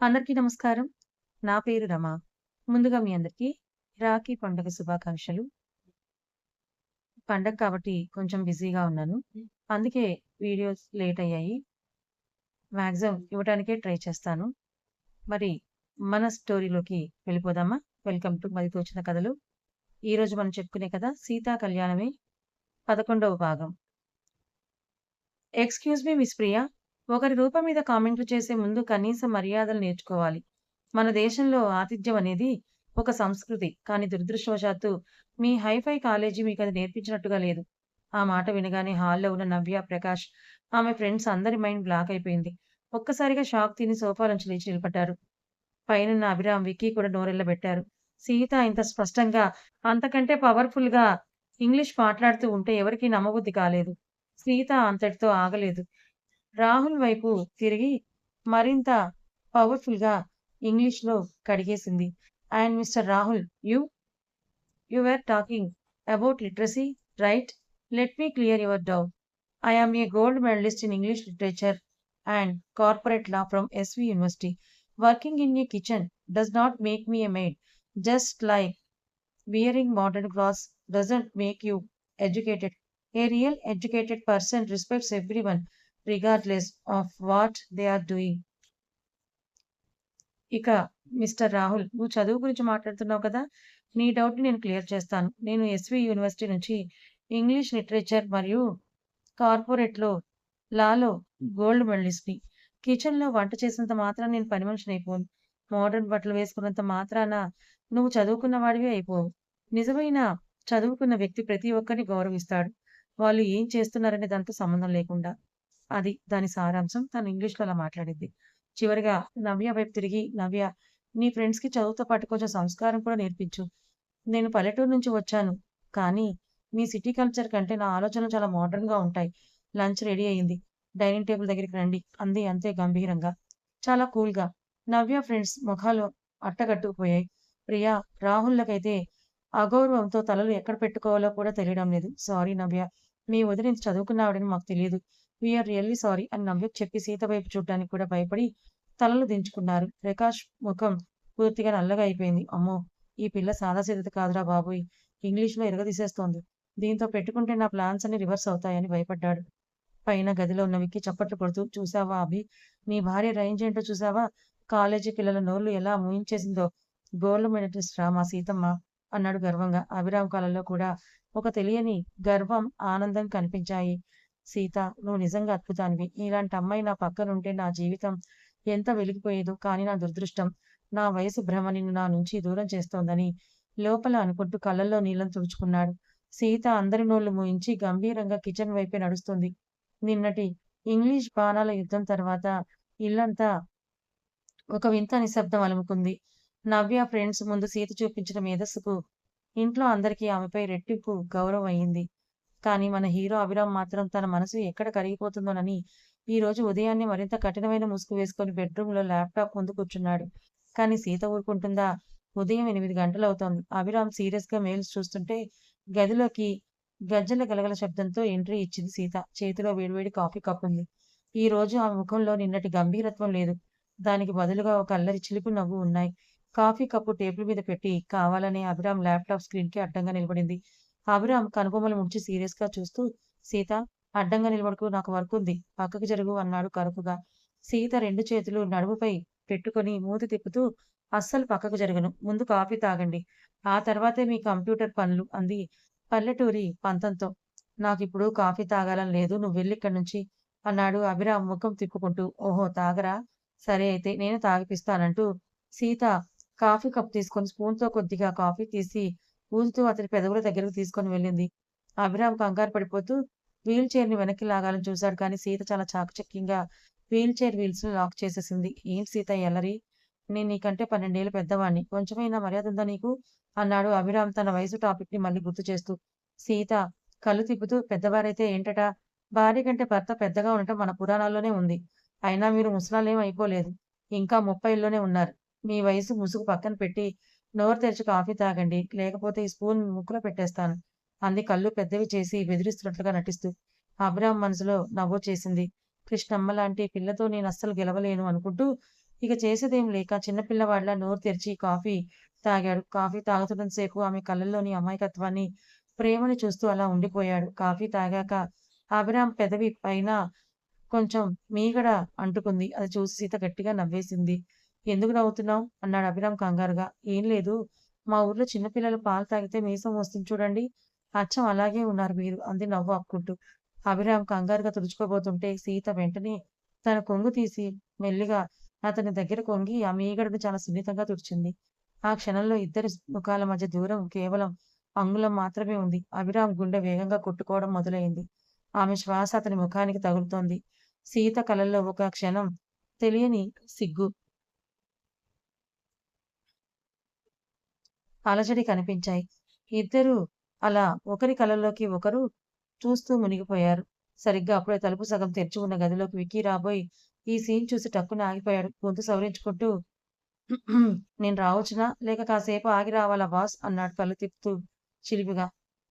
అందరికీ నమస్కారం. నా పేరు రమ. ముందుగా మీ అందరికీ రాఖీ పండుగ శుభాకాంక్షలు. పండగ కాబట్టి కొంచెం బిజీగా ఉన్నాను. అందుకే వీడియోస్ లేట్ అయ్యాయి. మాక్సిమం ఇవ్వడానికే ట్రై చేస్తాను. మరి మన స్టోరీలోకి వెళ్ళిపోదామా? వెల్కమ్ టు 'మది తోచిన కథలు'. ఈరోజు మనం చెప్పుకునే కథ 'సీతా కళ్యాణమే' 11వ భాగం. Excuse me miss Priya. ఒకరి రూపం మీద కామెంట్లు చేసే ముందు కనీస మర్యాదలు నేర్చుకోవాలి. మన దేశంలో ఆతిథ్యం అనేది ఒక సంస్కృతి. కానీ దురదృష్టవశాత్తు మీ హైఫై కాలేజీ మీకది నేర్పించినట్టుగా లేదు. ఆ మాట వినగానే హాల్‌లో ఉన్న నవ్య, ప్రకాష్, ఆమె ఫ్రెండ్స్ అందరి మైండ్ బ్లాక్ అయిపోయింది. ఒక్కసారిగా షాక్ తిని సోఫాలోంచి లేచి నిలబడ్డారు. పైనున్న అభిరామ్, విక్కీ కూడా నోరెళ్లబెట్టారు. సీత ఇంత స్పష్టంగా, అంతకంటే పవర్‌ఫుల్‌గా ఇంగ్లీష్ మాట్లాడుతూ ఉంటే ఎవరికీ నమ్మబుద్ధి కాలేదు. సీత అంతటితో ఆగలేదు. రాహుల్ వైపు తిరిగి మరింత పవర్‌ఫుల్‌గా ఇంగ్లీష్‌లో కడిగేసింది. And mister Rahul, you were talking about literacy, right? Let me clear your doubt. I am a gold medalist in English literature and corporate law from SV University. Working in a kitchen does not make me a maid. Just like wearing modern clothes doesn't make you educated. A real educated person respects everyone regardless of what they are doing. ఇక mister Rahul, నువ్వు చదువు గురించి మాట్లాడుతున్నావు కదా! నీ డౌట్‌ని నేను clear చేస్తాను. నేను ఎస్‌వి యూనివర్సిటీ నుంచి ఇంగ్లీష్ లిటరేచర్ మరియు కార్పొరేట్‌లో లాలో గోల్డ్ మెడలిస్ట్‌ని. కిచెన్‌లో వంట చేసినంత మాత్రాన నేను పని మనిషినయిపోను. మోడర్న్ బట్టలు వేసుకున్నంత మాత్రాన నువ్వు చదువుకున్న వాడివి అయిపోవు. నిజమైన చదువుకున్న వ్యక్తి ప్రతి ఒక్కరిని గౌరవిస్తాడు. వాళ్ళు ఏం చేస్తున్నారనే దానితో సంబంధం లేకుండా. అది దాని సారాంశం. తను ఇంగ్లీష్‌లో అలా మాట్లాడిద్ది. చివరగా నవ్య వైపు తిరిగి, నవ్య, నీ ఫ్రెండ్స్‌కి చదువుతో పాటు కొంచెం సంస్కారం కూడా నేర్పించు. నేను పల్లెటూరు నుంచి వచ్చాను. కానీ మీ సిటీ కల్చర్ కంటే నా ఆలోచనలు చాలా మోడర్న్‌గా ఉంటాయి. లంచ్ రెడీ అయింది. డైనింగ్ టేబుల్ దగ్గరికి రండి అంది అంతే గంభీరంగా. చాలా కూల్‌గా. నవ్య ఫ్రెండ్స్ మొఖాలు అట్టగట్టుకుపోయాయి. ప్రియా, రాహుల్లకైతే అగౌరవంతో తలలు ఎక్కడ పెట్టుకోవాలో కూడా తెలియడం లేదు. సారీ నవ్య. మీ వదిన ఇంత చదువుకున్న ఆవిడని మాకు తెలీదు. వీఆర్ రియల్లీ సారీ అని నవ్యకు చెప్పి సీత వైపు చూడ్డానికి కూడా భయపడి తలలు దించుకున్నారు. ప్రకాష్ ముఖం పూర్తిగా నల్లగా అయిపోయింది. అమ్మో! ఈ పిల్ల సాదాసీదది కాదురా బాబోయ్! ఇంగ్లీష్‌లో ఇరగదీసేస్తోంది. దీంతో పెట్టుకుంటే నా ప్లాన్స్ అన్నీ రివర్స్ అవుతాయని భయపడ్డాడు. పైన గదిలో ఉన్న విక్కీ చప్పట్లు కొడుతూ, చూసావా అభి? నీ భార్య రేంజ్ ఏంటో చూసావా? కాలేజీ పిల్లల నోళ్ళు ఎలా మూయించేసిందో! గోల్డ్ మెడలిస్ట్ రా మా సీతమ్మ అన్నాడు గర్వంగా. అభిరామ్ కళ్ళల్లో కూడా ఒక తెలియని గర్వం, ఆనందం కనిపించాయి. సీత, నువ్వు నిజంగా అద్భుతానివి. నీలాంటి అమ్మాయి నా పక్కనుంటే నా జీవితం ఎంత వెలిగిపోయేదో. కానీ నా దురదృష్టం, నా వయసు భ్రమ నిన్ను నా నుంచి దూరం చేస్తోందని లోపల అనుకుంటూ కళ్ళల్లో నీళ్లను తుడుచుకున్నాడు. సీత అందరి నోళ్లు మూయించి గంభీరంగా కిచెన్ వైపే నడుస్తుంది. నిన్నటి ఇంగ్లీష్ బాణాల యుద్ధం తర్వాత ఇల్లంతా ఒక వింత నిశ్శబ్దం అలుముకుంది. నవ్య ఫ్రెండ్స్ ముందు సీత చూపించిన మేధస్సుకు ఇంట్లో అందరికీ ఆమెపై రెట్టింపు గౌరవం అయింది. కానీ మన హీరో అభిరామ్ మాత్రం తన మనసు ఎక్కడ కరిగిపోతుందోనని ఈ రోజు ఉదయాన్నే మరింత కఠినమైన ముసుగు వేసుకొని బెడ్రూమ్‌లో ల్యాప్‌టాప్ ముందు కూర్చున్నాడు. కానీ సీత ఊరుకుంటుందా? ఉదయం 8 గంటలవుతోంది. అభిరామ్ సీరియస్‌గా మెయిల్స్ చూస్తుంటే గదిలోకి గజ్జెల గలగల శబ్దంతో ఎంట్రీ ఇచ్చింది సీత. చేతిలో వేడివేడి కాఫీ కప్పుంది. ఈ రోజు ఆమె ముఖంలో నిన్నటి గంభీరత్వం లేదు. దానికి బదులుగా ఒక అల్లరి చిలిపి నవ్వు ఉన్నాయి. కాఫీ కప్పు టేబుల్ మీద పెట్టి కావాలనే అభిరామ్ ల్యాప్‌టాప్ స్క్రీన్‌కి అడ్డంగా నిలబడింది. అభిరామ్ కనుబొమ్మలు ముడిచి సీరియస్‌గా చూస్తూ, సీత, అడ్డంగా నిలబడకు, నాకు వర్కుంది. పక్కకి జరుగు అన్నాడు కరుకుగా. సీత 2 చేతులు నడుముపై పెట్టుకొని మూతి తిప్పుతూ, అస్సలు పక్కకు జరగను. ముందు కాఫీ తాగండి. ఆ తర్వాతే మీ కంప్యూటర్ పనులు అంది పల్లెటూరి పంతంతో. నాకిప్పుడు కాఫీ తాగాలని లేదు. నువ్వెళ్ళిక్కడి నుంచి అన్నాడు అభిరామ్ ముఖం తిప్పుకుంటూ. ఓహో! తాగరా? సరే అయితే నేను తాగిపిస్తానంటూ సీత కాఫీ కప్ తీసుకొని స్పూన్‌తో కొద్దిగా కాఫీ తీసి ఊదుతూ అతని పెదవుల దగ్గరకు తీసుకొని వెళ్ళింది. అభిరామ్ కంగారు పడిపోతూ వీల్ చైర్‌ని వెనక్కి లాగాలని చూశాడు. కానీ సీత చాలా చాకచక్యంగా వీల్ చైర్ వీల్స్‌ని లాక్ చేసేసింది. ఏంటి సీత ఈ అల్లరి? నేను నీకంటే 12 ఏళ్లు పెద్దవాడిని. కొంచెమైనా మర్యాదుందా నీకు? అన్నాడు అభిరామ్ తన వయసు టాపిక్‌ని మళ్ళీ గుర్తు చేస్తూ. సీత కళ్ళు తిప్పుతూ, పెద్దవారైతే ఏంటట? భార్య కంటే భర్త పెద్దగా ఉండటం మన పురాణాల్లోనే ఉంది. అయినా మీరు ముసలాళ్ళేం అయిపోలేదు. ఇంకా 30లోనే ఉన్నారు. మీ వయసు ముసుగు పక్కన పెట్టి నోరు తెరిచి కాఫీ తాగండి. లేకపోతే ఈ స్పూన్ మీ ముక్కులో పెట్టేస్తాను అంది కళ్ళు పెద్దవి చేసి బెదిరిస్తున్నట్లుగా నటిస్తూ. అభిరామ్ మనసులో నవ్వొచ్చేసింది. కృష్ణమ్మ లాంటి పిల్లతో నేనస్సలు గెలవలేను అనుకుంటూ ఇక చేసేదేం లేక చిన్నపిల్లవాడిలా నోరు తెరిచి కాఫీ తాగాడు. కాఫీ తాగుతున్నంత సేపు ఆమె కళ్ళల్లోని అమాయకత్వాన్ని, ప్రేమని చూస్తూ అలా ఉండిపోయాడు. కాఫీ తాగాక అభిరామ్ పెదవి పైన కొంచెం మీగడ అంటుకుంది. అది చూసి సీత గట్టిగా నవ్వేసింది. "ఎందుకు నవ్వుతున్నావు?" అన్నాడు అభిరామ్ కంగారుగా. "ఏం లేదు. మా ఊర్లో చిన్నపిల్లలు పాలు తాగితే మీసం వస్తుంది చూడండి. అచ్చం అలాగే ఉన్నారు మీరు" అంది నవ్వు ఆపుకుంటూ. అభిరామ్ కంగారుగా తుడుచుకోబోతుంటే సీత వెంటనే తన కొంగు తీసి మెల్లిగా అతని దగ్గరకు వంగి ఆ మీగడను చాలా సున్నితంగా తుడిచింది. ఆ క్షణంలో ఇద్దరి ముఖాల మధ్య దూరం కేవలం అంగుళం మాత్రమే ఉంది. అభిరామ్ గుండె వేగంగా కొట్టుకోవడం మొదలైంది. ఆమె శ్వాస అతని ముఖానికి తగులుతోంది. సీత కళ్ళల్లో ఒక క్షణం తెలియని సిగ్గు, అలజడి కనిపించాయి. ఇద్దరూ అలా ఒకరి కళ్ళల్లోకి ఒకరు చూస్తూ మునిగిపోయారు. సరిగ్గా అప్పుడే తలుపు సగం తెరిచి ఉన్న గదిలోకి విక్కీ రాబోయి ఈ సీన్ చూసి టక్కున ఆగిపోయాడు. గొంతు సవరించుకుంటూ "నేను రావచ్చునా? లేక కాసేపు ఆగి రావాలా బాస్" అన్నాడు కళ్ళు తిప్పుతూ చిలిపిగా.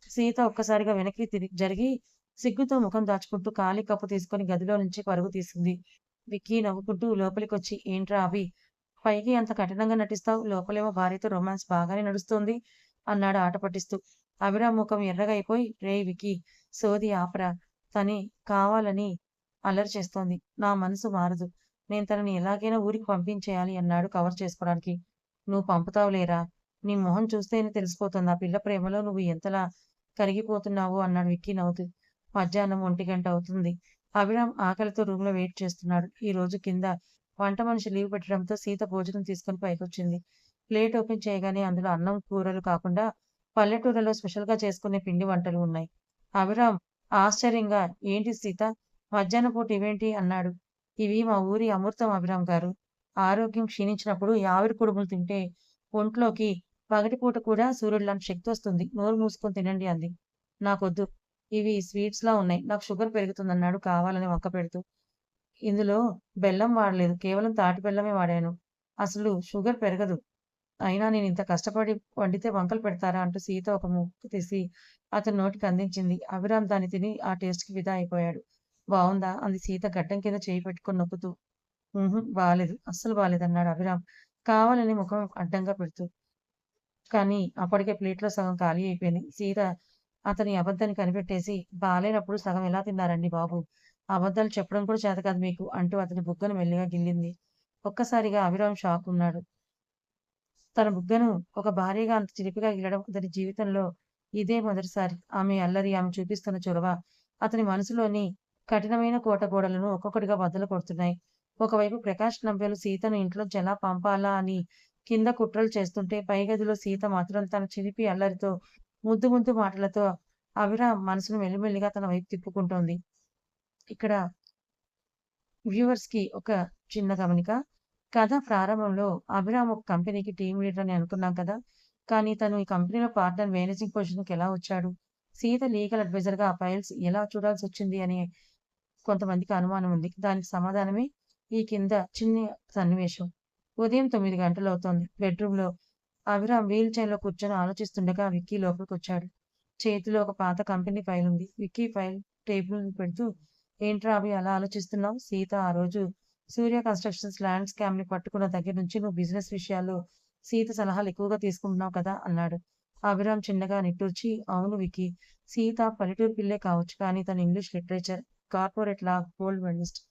సీత ఒక్కసారిగా వెనక్కి జరిగి సిగ్గుతో ముఖం దాచుకుంటూ ఖాళీ కప్పు తీసుకొని గదిలో నుంచి పరుగు తీసింది. విక్కీ నవ్వుకుంటూ లోపలికొచ్చి "ఏంట్రా అభి, పైకి అంత కఠినంగా నటిస్తావు, లోపలేమో భార్యతో రొమాన్స్ బాగానే నడుస్తోంది" అన్నాడు ఆట పట్టిస్తూ. అభిరామ్ ముఖం ఎర్రగా అయిపోయి "రేయ్ విక్కీ, సోది ఆపరా. తనే కావాలని అల్లరి చేస్తోంది. నా మనసు మారదు. నేను తనని ఎలాగైనా ఊరికి పంపించేయాలి" అన్నాడు కవర్ చేసుకోవడానికి. "నువ్వు పంపుతావులేరా. నీ మొహం చూస్తేనే తెలిసిపోతుంది ఆ పిల్ల ప్రేమలో నువ్వు ఎంతలా కరిగిపోతున్నావో" అన్నాడు విక్కీ నవ్వుతూ. మధ్యాహ్నం 1 అవుతుంది. అభిరామ్ ఆకలితో రూమ్‌లో వెయిట్ చేస్తున్నాడు. ఈ రోజు కింద వంట మనిషి లీవ్ పెట్టడంతో సీత భోజనం తీసుకొని పైకొచ్చింది. ప్లేట్ ఓపెన్ చేయగానే అందులో అన్నం, కూరలు కాకుండా పల్లెటూర్లలో స్పెషల్‌గా చేసుకునే పిండి వంటలు ఉన్నాయి. అభిరామ్ ఆశ్చర్యంగా "ఏంటి సీత, మధ్యాహ్నం పూట ఇవేంటి?" అన్నాడు. "ఇవి మా ఊరి అమృతం అభిరామ్ గారు. ఆరోగ్యం క్షీణించినప్పుడు ఈ ఆవిరి కుడుములు తింటే ఒంట్లోకి పగటిపూట కూడా సూర్యుడిలాంటి శక్తొస్తుంది. నోరు మూసుకొని తినండి" అంది. "నాకొద్దు. ఇవి స్వీట్స్‌లా ఉన్నాయి. నాకు షుగర్ పెరుగుతుందన్నాడు కావాలని వంకపెడుతూ. "ఇందులో బెల్లం వాడలేదు. కేవలం తాటి బెల్లమే వాడాను. అసలు షుగర్ పెరగదు. అయినా నేనింత కష్టపడి వండితే వంకలు పెడతారా?" అంటూ సీత ఒక ముక్క తీసి అతని నోటికి అందించింది. అభిరామ్ దాన్ని తిని ఆ టేస్ట్‌కి ఫిదా అయిపోయాడు. "బావుందా?" అంది సీత గడ్డం కింద చేయి పెట్టుకొని నొక్కుతూ. "హుహు. బాలేదు. అస్సలు బాలేదన్నాడు అభిరామ్ కావాలని ముఖం అడ్డంగా పెడుతూ. కానీ అప్పటికే ప్లేట్‌లో సగం ఖాళీ అయిపోయింది. సీత అతని అబద్ధాన్ని కనిపెట్టేసి "బాలేనప్పుడు సగం ఎలా తిన్నారండి బాబు! అబద్ధాలు చెప్పడం కూడా చేత కాదు మీకు" అంటూ అతని బుగ్గను మెల్లిగా గిల్లింది. ఒక్కసారిగా అభిరామ్ షాకున్నాడు. తన బుగ్గను ఒక భార్యగా అంత చిలిపిగా గిల్లడం అతని జీవితంలో ఇదే మొదటిసారి. ఆమె అల్లరి, ఆమె చూపిస్తున్న చొరవ అతని మనసులోని కఠినమైన కోట గోడలను ఒక్కొక్కటిగా బద్దలు కొడుతున్నాయి. ఒకవైపు ప్రకాష్ నంబెలు సీతను ఇంట్లోంచి ఎలా పంపాలా అని కింద కుట్రలు చేస్తుంటే, పై గదిలో సీత మాత్రం తన చిలిపి అల్లరితో, ముద్దు ముద్దు మాటలతో అభిరామ్ మనసును మెల్లిమెల్లిగా తన వైపు తిప్పుకుంటోంది. ఇక్కడ వ్యూవర్స్‌కి ఒక చిన్న గమనిక. కథ ప్రారంభంలో అభిరామ్ ఒక కంపెనీకి టీమ్ లీడర్ అని అనుకున్నాం కదా! కానీ తను ఈ కంపెనీలో పార్ట్నర్ మేనేజింగ్ పొజిషన్‌కి ఎలా వచ్చాడు? సీత లీగల్ అడ్వైజర్‌గా ఆ ఫైల్స్ ఎలా చూడాల్సొచ్చింది అని కొంతమందికి అనుమానం ఉంది. దానికి సమాధానమే ఈ కింద చిన్ని సన్నివేశం. ఉదయం 9 గంటలవుతోంది. బెడ్‌రూమ్‌లో అభిరామ్ వీల్ చైర్‌లో కూర్చొని ఆలోచిస్తుండగా విక్కీ లోపలికొచ్చాడు. చేతిలో ఒక పాత కంపెనీ ఫైల్ ఉంది. విక్కీ ఫైల్ టేబుల్ మీద పెడుతూ "ఏంట్రా అభి అలా ఆలోచిస్తున్నావు? సీత ఆ రోజు సూర్య కన్‌స్ట్రక్షన్స్ ల్యాండ్ స్కామ్‌ని పట్టుకున్న దగ్గర నుంచి నువ్వు బిజినెస్ విషయాల్లో సీత సలహాలు ఎక్కువగా తీసుకుంటున్నావు కదా!" అన్నాడు. అభిరామ్ చిన్నగా నిట్టూర్చి "అవును విక్కీ. సీత పల్లెటూరు పిల్లే కావచ్చు. కానీ తను English literature, corporate law gold medallist.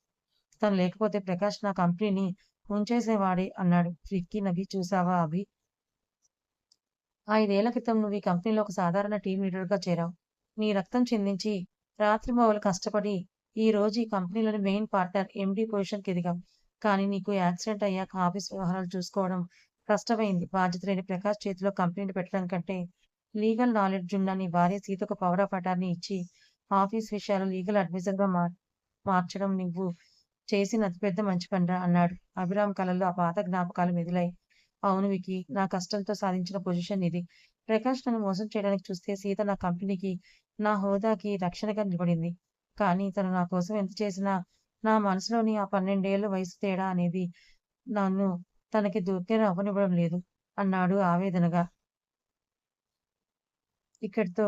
తను లేకపోతే ప్రకాష్ నా కంపెనీని ముంచేసేవాడే" అన్నాడు. విక్కీ నవ్వి "చూసావా అభి, 5 ఏళ్ల క్రితం నువ్వు ఈ కంపెనీలో ఒక సాధారణ టీమ్ లీడర్‌గా చేరావు. నీ రక్తం చిందించి, రాత్రింబవళ్లు కష్టపడి, ఈ రోజు ఈ కంపెనీలోని మెయిన్ పార్ట్నర్, ఎండీ పొజిషన్‌కి ఎదిగావు. కానీ నీకు యాక్సిడెంట్ అయ్యాక ఆఫీస్ వ్యవహారాలు చూసుకోవడం కష్టమైంది. బాధ్యత లేని ప్రకాష్ చేతిలో కంపెనీని పెట్టడం కంటే, లీగల్ నాలెడ్జ్ ఉన్న నీ భార్య సీతకు పవర్ ఆఫ్ అటార్నీ ఇచ్చి, ఆఫీస్ విషయాలు లీగల్ అడ్వైజర్‌గా మార్చడం నువ్వు చేసిన అతిపెద్ద మంచి పనిరా" అన్నాడు. అభిరామ్ కళ్ళల్లో ఆ పాత జ్ఞాపకాలు మెదిలాయి. "అవును విక్కీ. నా కష్టంతో సాధించిన పొజిషన్ ఇది. ప్రకాష్ నన్ను మోసం చేయడానికి చూస్తే సీత నా కంపెనీకి, నా హోదాకి రక్షణగా నిలబడింది. కానీ తను నా కోసం ఎంత చేసినా నా మనసులోని ఆ 12 ఏళ్ల వయసు తేడా అనేది నన్ను తనకి దగ్గర అవ్వనివ్వడం లేదు" అన్నాడు ఆవేదనగా. ఇక్కడితో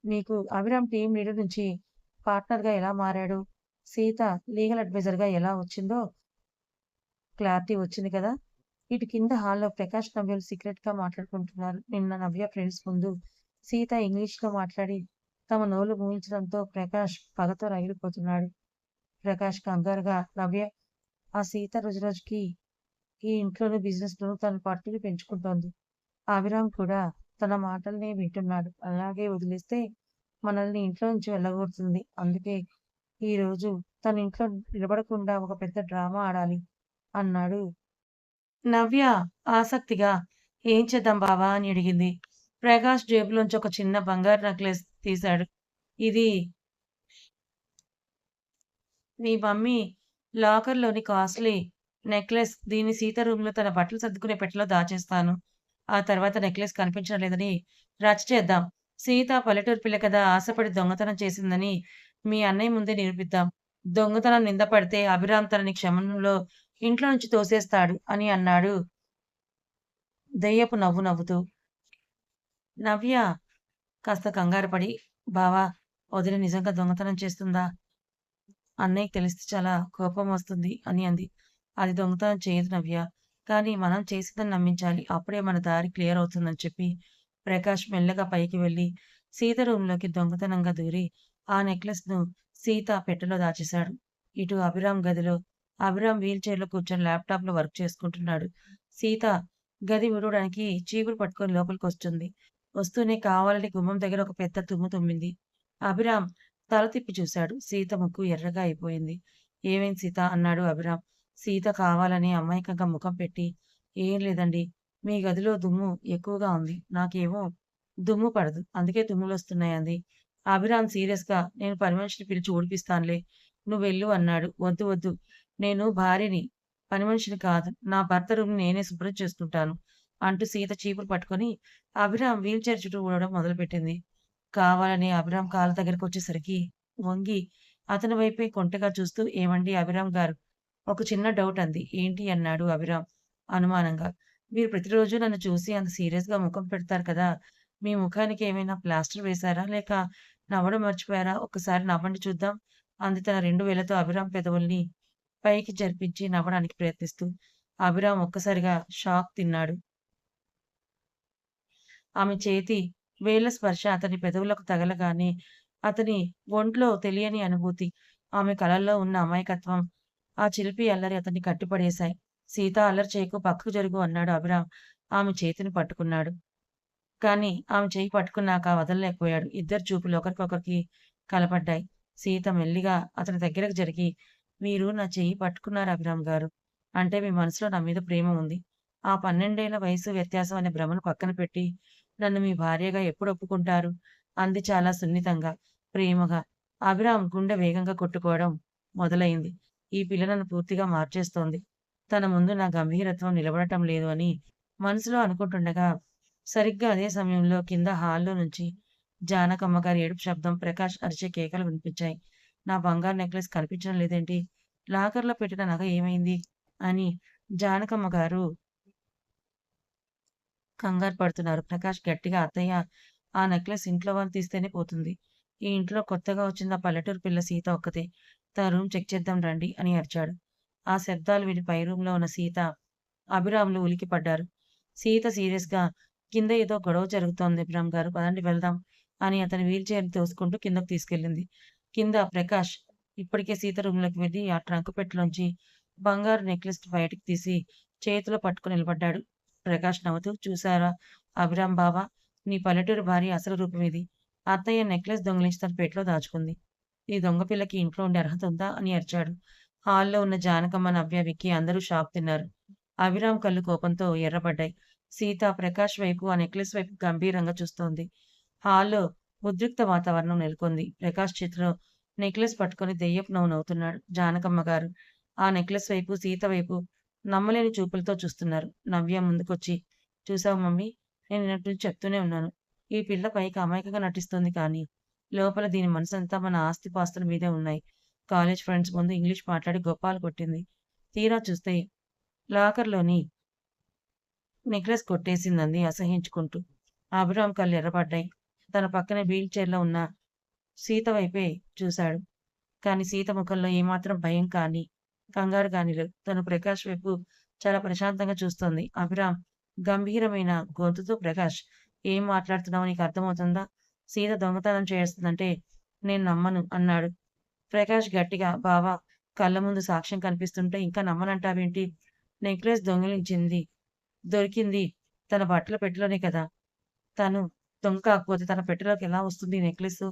మీకు అభిరామ్ టీమ్ లీడర్ నుంచి పార్ట్నర్‌గా ఎలా మారాడు? సీత లీగల్ అడ్వైజర్‌గా ఎలా వచ్చిందో క్లారిటీ వచ్చింది కదా! ఇటు కింద హాల్‌లో ప్రకాష్, నవ్యలు సీక్రెట్‌గా మాట్లాడుకుంటున్నారు. నిన్న నవ్య ఫ్రెండ్స్ ముందు సీత ఇంగ్లీష్‌లో మాట్లాడి తమ నోళ్లు మూయించడంతో ప్రకాష్ పగతో రగిలిపోతున్నాడు. ప్రకాష్ కంగారుగా నవ్య ఆ సీత రోజురోజుకి ఈ ఇంట్లోనూ బిజినెస్‌లోనూ తన పట్టుని పెంచుకుంటోంది. అభిరామ్ కూడా తన మాటల్నే వింటున్నాడు. అలాగే వదిలేస్తే మనల్ని ఇంట్లో నుంచి వెళ్ళగొడుతుంది. అందుకే ఈరోజు తన ఇంట్లో నిలబడకుండా ఒక పెద్ద డ్రామా ఆడాలి అన్నాడు. నవ్య ఆసక్తిగా ఏం చేద్దాం బావా అని అడిగింది. ప్రకాష్ జేబులోంచి ఒక చిన్న బంగారు నెక్లెస్ తీశాడు. ఇది మీ మమ్మీ లాకర్‌లోని కాస్ట్‌లీ నెక్లెస్. దీన్ని సీత రూమ్‌లో తన బట్టలు సర్దుకునే పెట్టెలో దాచేస్తాను. ఆ తర్వాత నెక్లెస్ కనిపించడం లేదని రచ్చ చేద్దాం. సీత పల్లెటూరు పిల్ల కదా! ఆశపడి దొంగతనం చేసిందని మీ అన్నయ్య ముందే నిరూపిద్దాం. దొంగతనం నింద పడితే అభిరామ్ తనని క్షణంలో ఇంట్లో నుంచి తోసేస్తాడు అని అన్నాడు దెయ్యపు నవ్వు నవ్వుతూ. నవ్య కాస్త కంగారుపడి, బావా వదిన నిజంగా దొంగతనం చేస్తుందా? అన్నయ్యకి తెలిస్తే చాలా కోపం వస్తుంది అని అంది. అది దొంగతనం చేయదు నవ్య. కానీ మనం చేసిందని నమ్మించాలి. అప్పుడే మన దారి క్లియర్ అవుతుందని చెప్పి ప్రకాష్ మెల్లగా పైకి వెళ్లి సీత రూమ్‌లోకి దొంగతనంగా దూరి ఆ నెక్లెస్‌ను సీత పెట్టెలో దాచేశాడు. ఇటు అభిరామ్ గదిలో అభిరామ్ వీల్ చైర్‌లో కూర్చొని ల్యాప్‌టాప్‌లో వర్క్ చేసుకుంటున్నాడు. సీత గది ఊడవడానికి చీపురు పట్టుకొని లోపలికొస్తుంది. వస్తూనే కావాలని గుమ్మం దగ్గర ఒక పెద్ద తుమ్ము తుమ్మింది. అభిరామ్ తల తిప్పి చూశాడు. సీత ముక్కు ఎర్రగా అయిపోయింది. "ఏమైంది సీత?" అన్నాడు అభిరామ్. సీత కావాలని అమాయకంగా ముఖం పెట్టి, "ఏం లేదండి. మీ గదిలో దుమ్ము ఎక్కువగా ఉంది. నాకేమో దుమ్ము పడదు. అందుకే తుమ్ములొస్తున్నాయి" అంది. అభిరామ్ సీరియస్‌గా, "నేను పని మనిషిని పిలిచి ఊడిపిస్తానులే. నువ్వెళ్ళు" అన్నాడు. "వద్దు వద్దు. నేను భార్యని, పని మనిషిని కాదు. నా భర్త రూమ్‌ని నేనే శుభ్రం చేసుకుంటాను" అంటూ సీత చీపురు పట్టుకొని అభిరామ్ వీల్ చైర్ చుట్టూ ఊడవడం మొదలుపెట్టింది. కావాలని అభిరామ్ కాళ్ళ దగ్గరకొచ్చేసరికి వంగి అతని వైపే కొంటెగా చూస్తూ, "ఏవండీ అభిరామ్ గారు, ఒక చిన్న డౌట్" అంది. "ఏంటి?" అన్నాడు అభిరామ్ అనుమానంగా. "మీరు ప్రతిరోజు నన్ను చూసి అంత సీరియస్‌గా ముఖం పెడతారు కదా! మీ ముఖానికి ఏమైనా ప్లాస్టర్ వేశారా? లేక నవ్వడం మర్చిపోయారా? ఒక్కసారి నవ్వండి చూద్దాం" అంది తన 2 వేళ్లతో అభిరామ్ పెదవుల్ని పైకి జరిపించి నవ్వడానికి ప్రయత్నిస్తూ. అభిరామ్ ఒక్కసారిగా షాక్ తిన్నాడు. ఆమె చేతి వేళ్ల స్పర్శ అతని పెదవులకు తగలగానే అతని ఒంట్లో తెలియని అనుభూతి, ఆమె కళ్ళల్లో ఉన్న అమాయకత్వం, ఆ చిలిపి అల్లరి అతన్ని కట్టిపడేశాయి. "సీత అల్లరి చేయకు, పక్కకు జరుగు" అన్నాడు అభిరామ్. ఆమె చేతిని పట్టుకున్నాడు. కానీ ఆమె చెయ్యి పట్టుకున్నాక వదలలేకపోయాడు. ఇద్దరి చూపులు ఒకరికొకరికి కలపడ్డాయి. సీత మెల్లిగా అతని దగ్గరకు జరిగి, "మీరు నా చెయ్యి పట్టుకున్నారు అభిరామ్ గారు. అంటే మీ మనసులో నా మీద ప్రేమ ఉంది. ఆ 12 ఏళ్ల వయసు వ్యత్యాసం అనే భ్రమను పక్కన పెట్టి నన్ను మీ భార్యగా ఎప్పుడు ఒప్పుకుంటారు?" అంది చాలా సున్నితంగా, ప్రేమగా. అభిరామ్ గుండె వేగంగా కొట్టుకోవడం మొదలైంది. ఈ పిల్ల నన్ను పూర్తిగా మార్చేస్తోంది. తన ముందు నా గంభీరత్వం నిలబడటం లేదు అని మనసులో అనుకుంటుండగా సరిగ్గా అదే సమయంలో కింద హాల్‌లో నుంచి జానకమ్మ గారి ఏడుపు శబ్దం, ప్రకాష్ అరిచే కేకలు వినిపించాయి. "నా బంగారు నెక్లెస్ కనిపించడం లేదేంటి? లాకర్‌లో పెట్టిన నగ ఏమైంది?" అని జానకమ్మ గారు కంగారు పడుతున్నారు. ప్రకాష్ గట్టిగా, "అత్తయ్య, ఆ నెక్లెస్ ఇంట్లో వాళ్ళు తీస్తేనే పోతుంది. ఈ ఇంట్లో కొత్తగా వచ్చింది ఆ పల్లెటూరు పిల్ల సీత ఒక్కతే. తన రూమ్ చెక్ చేద్దాం రండి" అని అరిచాడు. ఆ శబ్దాలు విని పై రూమ్‌లో ఉన్న సీత, అభిరాములు ఉలికిపడ్డారు. సీత సీరియస్‌గా, "కింద ఏదో గొడవ జరుగుతోంది అభిరామ్ గారు. పదండి వెళ్దాం" అని అతని వీల్ చైర్‌ని తోసుకుంటూ కిందకు తీసుకెళ్ళింది. కింద ప్రకాష్ ఇప్పటికే సీత రూమ్‌లోకి వెళ్లి ఆ ట్రంక్ పెట్టెలోంచి బంగారు నెక్లెస్ బయటికి తీసి చేతిలో పట్టుకొని నిలబడ్డాడు. ప్రకాష్ నవ్వుతూ, "చూసారా అభిరామ్ బావ, నీ పల్లెటూరు భార్య అసలు రూపం ఇది. అత్తయ్య నెక్లెస్ దొంగిలించి తన పెట్టెలో దాచుకుంది. ఈ దొంగ పిల్లకి ఇంట్లో ఉండే అర్హత ఉందా?" అని అరిచాడు. హాల్‌లో ఉన్న జానకమ్మ, నవ్య, విక్కీ అందరూ షాక్ తిన్నారు. అభిరామ్ కళ్ళు కోపంతో ఎర్రబడ్డాయి. సీత ప్రకాష్ వైపు, ఆ నెక్లెస్ వైపు గంభీరంగా చూస్తోంది. హాల్‌లో ఉద్రిక్త వాతావరణం నెలకొంది. ప్రకాష్ చేతిలో నెక్లెస్ పట్టుకొని దెయ్యపు నవ్వు నవ్వుతున్నాడు. జానకమ్మ గారు ఆ నెక్లెస్ వైపు, సీత వైపు నమ్మలేని చూపులతో చూస్తున్నారు. నవ్య ముందుకొచ్చి, "చూసావా మమ్మీ, నేను నిన్నటి నుంచి చెప్తూనే ఉన్నాను. ఈ పిల్ల పైకి అమాయకంగా నటిస్తుంది కానీ, లోపల దీని మనసంతా మన ఆస్తిపాస్తుల మీదే ఉన్నాయి. కాలేజ్ ఫ్రెండ్స్ ముందు ఇంగ్లీష్ మాట్లాడి గొప్పాలు కొట్టింది. తీరా చూస్తే లాకర్‌లోని నెక్లెస్ కొట్టేసిందంది అసహ్యించుకుంటూ." అభిరామ్ కళ్ళు ఎర్రబడ్డాయి. తన పక్కనే వీల్ చైర్‌లో ఉన్న సీత వైపే చూశాడు. కానీ సీత ముఖంలో ఏమాత్రం భయం కానీ, కంగారుగానిలేదు. తను ప్రకాష్ వైపు చాలా ప్రశాంతంగా చూస్తోంది. అభిరామ్ గంభీరమైన గొంతుతో ప్రకాష్, ఏం మాట్లాడుతున్నావో నీకు అర్థమవుతుందా? సీత దొంగతనం చేస్తుందంటే నేను నమ్మను అన్నాడు. ప్రకాష్ గట్టిగా, బావా, కళ్ళ ముందు సాక్ష్యం కనిపిస్తుంటే ఇంకా నమ్మనంటావేంటి? నెక్లెస్ దొరికింది తన బట్టల పెట్టెలోనే కదా! తను దొంగ కాకపోతే తన పెట్టెలోకి ఎలా వస్తుంది ఈ నెక్లెసు?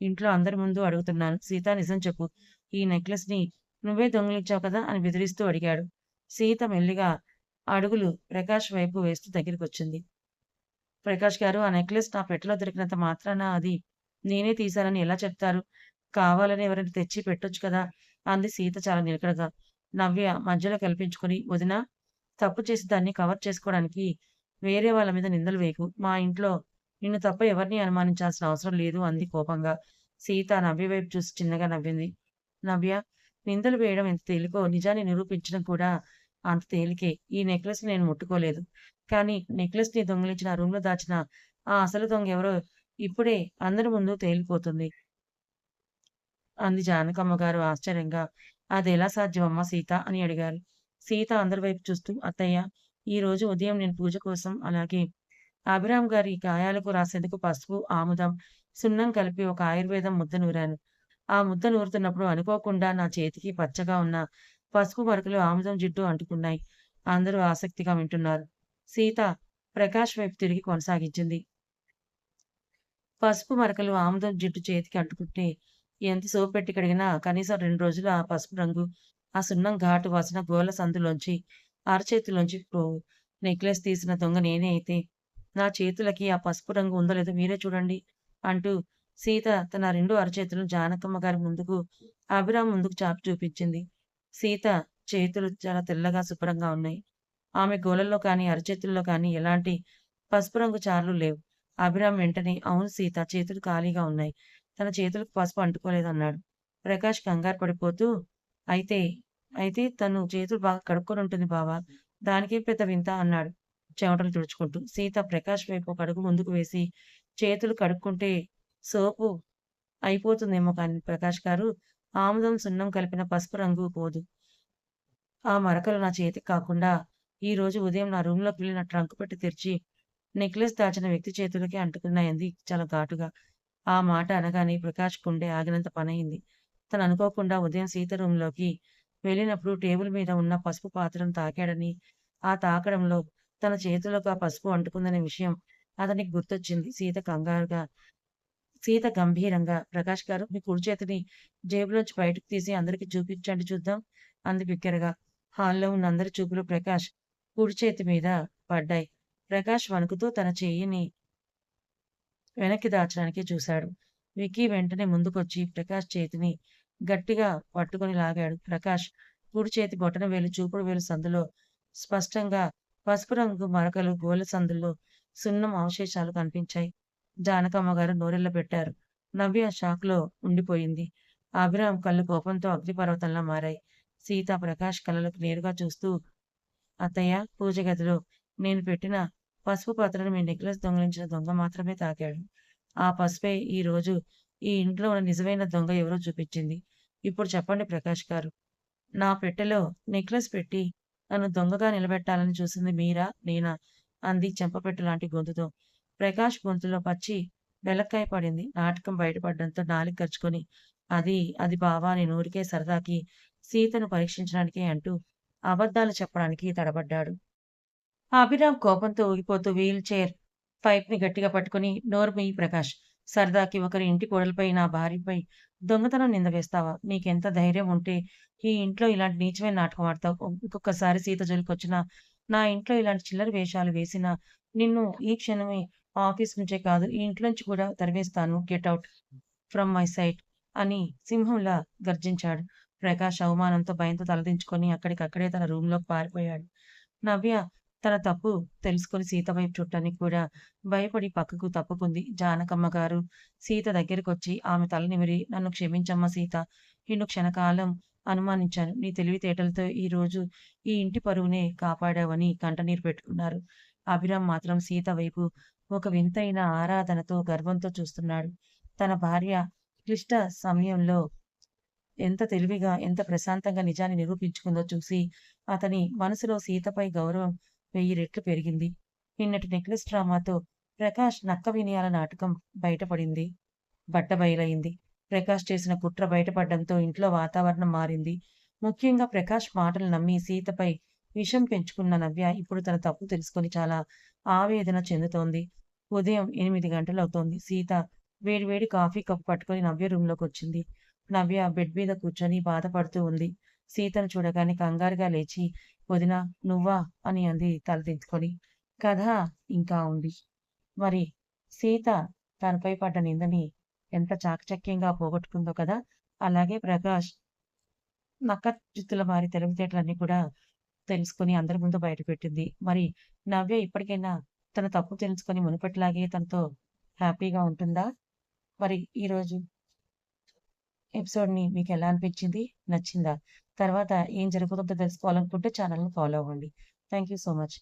ఇంట్లో అందరి ముందు అడుగుతున్నాను. సీత, నిజం చెప్పు. ఈ నెక్లెస్‌ని నువ్వే దొంగిలించావు కదా అని బెదిరిస్తూ అడిగాడు. సీత మెల్లిగా అడుగులు ప్రకాష్ వైపు వేస్తూ దగ్గరికొచ్చింది. ప్రకాష్ గారు, ఆ నెక్లెస్ నా పెట్టెలో దొరికినంత మాత్రాన అది నేనే తీశానని ఎలా చెప్తారు? కావాలని ఎవరైనా తెచ్చి పెట్టొచ్చు కదా! అంది సీత చాలా నిలకడగా. నవ్య మధ్యలో కల్పించుకొని, వదినా, తప్పు చేసి దాన్ని కవర్ చేసుకోవడానికి వేరే వాళ్ళ మీద నిందలు వేయకు. మా ఇంట్లో నిన్ను తప్ప ఎవరిని అనుమానించాల్సిన అవసరం లేదు అంది కోపంగా. సీత నవ్య వైపు చూసి చిన్నగా నవ్వింది. నవ్య, నిందలు వేయడం ఎంత తేలికో నిజాన్ని నిరూపించడం కూడా అంత తేలికే. ఈ నెక్లెస్‌ని నేను ముట్టుకోలేదు. కానీ నెక్లెస్‌ని దొంగిలించిన ఆ రూమ్‌లో దాచిన ఆ అసలు దొంగ ఎవరో ఇప్పుడే అందరి ముందు తేలిపోతుంది అంది జానకమ్మ గారు ఆశ్చర్యంగా. అదెలా సాధ్యమమ్మా సీత అని అడిగారు. సీత అందరి వైపు చూస్తూ, అత్తయ్య, ఈ రోజు ఉదయం నేను పూజ కోసం, అలాగే అభిరామ్ గారి గాయాలకు రాసేందుకు పసుపు, ఆముదం, సున్నం కలిపి ఒక ఆయుర్వేదం ముద్ద నూరాను. ఆ ముద్ద నూరుతున్నప్పుడు అనుకోకుండా నా చేతికి పచ్చగా ఉన్న పసుపు మరకలు ఆముదం జిడ్డు అంటుకున్నాయి. అందరూ ఆసక్తిగా వింటున్నారు. సీత ప్రకాష్ వైపు తిరిగి కొనసాగించింది. పసుపు మరకలు ఆముదం జిడ్డు చేతికి అంటుకుంటే ఎంత సోపు పెట్టి కడిగినా కనీసం 2 రోజులు ఆ పసుపు రంగు, ఆ సున్నం ఘాటు వాసన గోళ్ళ సందులోంచి, అరచేతిలోంచి పోవు. నెక్లెస్ తీసిన దొంగ నేనే అయితే నా చేతులకి ఆ పసుపు రంగు ఉందో లేదో మీరే చూడండి అంటూ సీత తన 2 అరచేతులను జానకమ్మ గారి ముందుకు, అభిరామ్ ముందుకు చాపి చూపించింది. సీత చేతులు చాలా తెల్లగా శుభ్రంగా ఉన్నాయి. ఆమె గోళ్ళల్లో కానీ, అరచేతుల్లో కానీ ఎలాంటి పసుపు రంగు చారలు లేవు. అభిరామ్ వెంటనే, అవును సీత, చేతులు ఖాళీగా ఉన్నాయి. తన చేతులకు పసుపు అంటుకోలేదన్నాడు. ప్రకాష్ కంగారు పడిపోతూ, అయితే అయితే తను చేతులు బాగా కడుక్కొనుంటుంది బావా! దానికేం పెద్ద వింత అన్నాడు చెమటలు తుడుచుకుంటూ. సీత ప్రకాష్ వైపు ఒక అడుగు ముందుకు వేసి, చేతులు కడుక్కుంటే సోపు అయిపోతుందేమో కానీ ప్రకాష్ గారు, ఆముదం, సున్నం కలిపిన పసుపు రంగు పోదు. ఆ మరకలు నా చేతికి కాకుండా ఈరోజు ఉదయం నా రూమ్‌లోకి వెళ్లి నా ట్రంక్ పెట్టి తెరిచి నెక్లెస్ దాచిన వ్యక్తి చేతులకే అంటుకున్నాయంది చాలా ఘాటుగా. ఆ మాట అనగానే ప్రకాష్ గుండె ఆగినంత పనయింది. తను అనుకోకుండా ఉదయం సీత రూమ్‌లోకి వెళ్ళినప్పుడు టేబుల్ మీద ఉన్న పసుపు పాత్రను తాకాడని, ఆ తాకడంలో తన చేతులకు ఆ పసుపు అంటుకుందనే విషయం అతనికి గుర్తొచ్చింది. సీత గంభీరంగా, ప్రకాష్ గారు, మీ కుడి చేతిని జేబులోంచి బయటకు తీసి అందరికి చూపించండి చూద్దాం అంది బిగ్గరగా. హాల్‌లో ఉన్న అందరి చూపులు ప్రకాష్ కుడి చేతి మీద పడ్డాయి. ప్రకాష్ వణుకుతూ తన చెయ్యిని వెనక్కి దాచడానికి చూశాడు. విక్కీ వెంటనే ముందుకొచ్చి ప్రకాష్ చేతిని గట్టిగా పట్టుకొని లాగాడు. ప్రకాష్ కుడి చేతి బొటనవేలు, చూపుడు వేలు సందులో స్పష్టంగా పసుపు రంగు మరకలు, గోళ్ళ సందుల్లో సున్నం అవశేషాలు కనిపించాయి. జానకమ్మ గారు నోరెళ్ళబెట్టారు. నవ్య షాక్‌లో ఉండిపోయింది. అభిరామ్ కళ్ళు కోపంతో అగ్నిపర్వతంలా మారాయి. సీత ప్రకాష్ కళ్ళలోకి నేరుగా చూస్తూ, అత్తయ్య, పూజ గదిలో నేను పెట్టిన పసుపు పాత్రను మీ నెక్లెస్ దొంగిలించిన దొంగ మాత్రమే తాకాడు. ఆ పసుపే ఈరోజు ఈ ఇంట్లో ఉన్న నిజమైన దొంగ ఎవరో చూపించింది. ఇప్పుడు చెప్పండి ప్రకాష్ గారు, నా పెట్టెలో నెక్లెస్ పెట్టి నన్ను దొంగగా నిలబెట్టాలని చూసింది మీరా? నేనా? అంది చెంపపెట్టు లాంటి గొంతుతో. ప్రకాష్ గొంతులో పచ్చి బెలక్కాయ పడింది. నాటకం బయటపడడంతో నాలుక కరుచుకొని, అది బావా, నేను ఊరికే సరదాకి సీతను పరీక్షించడానికే అంటూ అబద్ధాలు చెప్పడానికి తడబడ్డాడు. అభిరామ్ కోపంతో ఊగిపోతూ వీల్ చైర్ పైప్‌ని గట్టిగా పట్టుకొని, నోరు ముయ్యి ప్రకాష్. సరదాకి ఒకరి ఇంటి కోడలిపై, నా భార్యపై దొంగతనం నింద వేస్తావా? నీకెంత ధైర్యం ఉంటే ఈ ఇంట్లో ఇలాంటి నీచమైన నాటకం ఆడతావు? ఇంకొకసారి సీత జోలికొచ్చినా, నా ఇంట్లో ఇలాంటి చిల్లర వేషాలు వేసినా నిన్ను ఈ క్షణమే ఆఫీస్ నుంచే కాదు, ఈ ఇంట్లో నుంచి కూడా తరిమేస్తాను. Get out from my sight అని సింహంలా గర్జించాడు. ప్రకాష్ అవమానంతో, భయంతో తలదించుకొని అక్కడికక్కడే తన రూమ్‌లోకి పారిపోయాడు. నవ్య తన తప్పు తెలుసుకొని సీత వైపు చూడటానికి కూడా భయపడి పక్కకు తప్పుకుంది. జానకమ్మ గారు సీత దగ్గరికొచ్చి ఆమె తల నిమిరి, నన్ను క్షమించమ్మా సీత. నిన్ను క్షణకాలం అనుమానించాను. నీ తెలివితేటలతో ఈరోజు ఈ ఇంటి పరువునే కాపాడావని కంటనీరు పెట్టుకున్నారు. అభిరామ్ మాత్రం సీత వైపు ఒక వింతైన ఆరాధనతో, గర్వంతో చూస్తున్నాడు. తన భార్య క్లిష్ట సమయంలో ఎంత తెలివిగా, ఎంత ప్రశాంతంగా నిజాన్ని నిరూపించుకుందో చూసి అతని మనసులో సీతపై గౌరవం 1000 రెట్లు పెరిగింది. నిన్నటి నెక్లెస్ డ్రామాతో ప్రకాష్ నక్క వినయాల నాటకం బయటపడింది. బట్టబయలయింది. ప్రకాష్ చేసిన కుట్ర బయటపడడంతో ఇంట్లో వాతావరణం మారింది. ముఖ్యంగా ప్రకాష్ మాటలు నమ్మి సీతపై విషం పెంచుకున్న నవ్య ఇప్పుడు తన తప్పు తెలుసుకొని చాలా ఆవేదన చెందుతోంది. ఉదయం 8 గంటలవుతోంది. సీత వేడివేడి కాఫీ కప్ పట్టుకొని నవ్య రూంలోకొచ్చింది. నవ్య బెడ్ మీద కూర్చొని బాధపడుతూ ఉంది. సీతను చూడగానే కంగారుగా లేచి, "వదినా నువ్వా?" అని అంది తలదించుకొని. కథ ఇంకా ఉంది. మరి సీత తనపై పడ్డ నిందని ఎంత చాకచక్యంగా పోగొట్టుకుందో కదా! అలాగే ప్రకాష్ నక్కజిత్తుల మారి తెలివితేటలన్నీ కూడా తెలుసుకొని అందరి ముందు బయటపెట్టింది. మరి నవ్య ఇప్పటికైనా తన తప్పు తెలుసుకొని మునుపటిలాగే తనతో హ్యాపీగా ఉంటుందా? మరి ఈరోజు ఎపిసోడ్‌ని మీకెలా అనిపించింది? నచ్చిందా? తర్వాత ఏం జరుగుతుందో తెలుసుకోవాలనుకుంటే ఛానెల్‌ని ఫాలో అవ్వండి. Thank you so much.